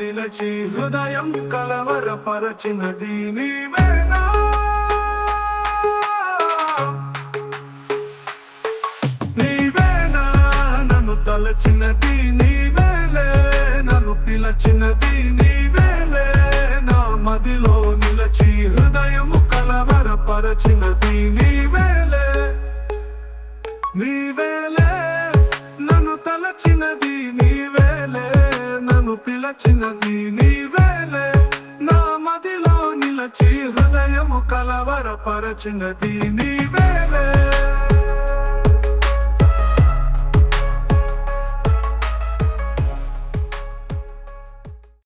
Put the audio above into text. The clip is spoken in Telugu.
నిలచి హృదయం కలవరపరచినది నీవేనా నీవేనా నన్ను తలచినది నీవేలే నన్ను పిలచినది నీవేలే నా మదిలో నిలచి హృదయము కలవరపరచినది నీవేలే నీవేలే నన్ను తలచినది నీవేలే నన్ను పిలచినది నీవేలే నా మదిలో నిలచి హృదయము కలవరపరచినది నీవేలే